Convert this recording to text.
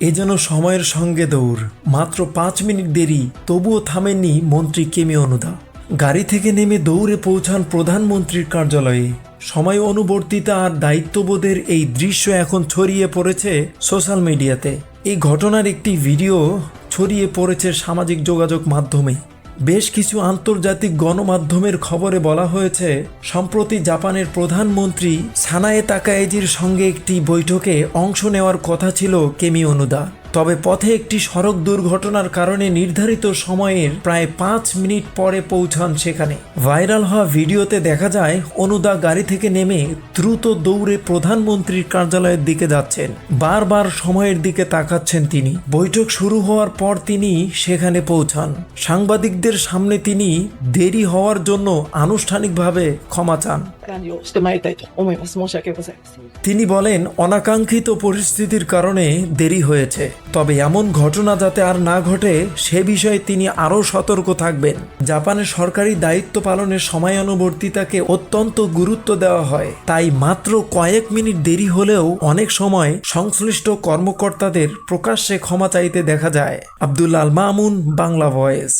এ যেন সময়ের সঙ্গে দৌড়। মাত্র 5 মিনিট দেরি, তবুও থামেননি মন্ত্রী কেমি অনুদা। গাড়ি থেকে নেমে দৌড়ে পৌঁছান প্রধানমন্ত্রীর কার্যালয়ে। সময় অনুবর্তিতা আর দায়িত্ববোধের এই দৃশ্য এখন ছড়িয়ে পড়েছে সোশ্যাল মিডিয়াতে। এই ঘটনার একটি ভিডিও ছড়িয়ে পড়েছে সামাজিক যোগাযোগ মাধ্যমে। বেশ কিছু আন্তর্জাতিক গণমাধ্যমের খবরে বলা হয়েছে, সম্প্রতি জাপানের প্রধানমন্ত্রী সানায়ে তাকাইজির সঙ্গে একটি বৈঠকে অংশ নেওয়ার কথা ছিল কেমি অনুদা। তবে পথে একটি সড়ক দুর্ঘটনার কারণে নির্ধারিত সময়ের প্রায় 5 মিনিট পরে পৌঁছান সেখানে। ভাইরাল হওয়া ভিডিওতে দেখা যায় অনুদা গাড়ি থেকে নেমে দ্রুত দৌড়ে প্রধানমন্ত্রীর কার্যালয়ের দিকে যাচ্ছেন। বারবার সময়ের দিকে তাকাচ্ছেন তিনি। বৈঠক শুরু হওয়ার পর তিনি সেখানে পৌঁছান। সাংবাদিকদের সামনে তিনি দেরি হওয়ার জন্য আনুষ্ঠানিকভাবে ক্ষমা চান। তিনি বলেন, অনাকাঙ্ক্ষিত পরিস্থিতির কারণে দেরি হয়েছে, তবে এমন ঘটনা যাতে আর না ঘটে সে বিষয়ে তিনি আরও সতর্ক থাকবেন। জাপানের সরকারি দায়িত্ব পালনের সময়ানুবর্তিতাকে অত্যন্ত গুরুত্ব দেওয়া হয়, তাই মাত্র কয়েক মিনিট দেরি হলেও অনেক সময় সংশ্লিষ্ট কর্মকর্তাদের প্রকাশ্যে ক্ষমা চাইতে দেখা যায়। আব্দুল্লাহ আল মামুন, বাংলা ভয়েস।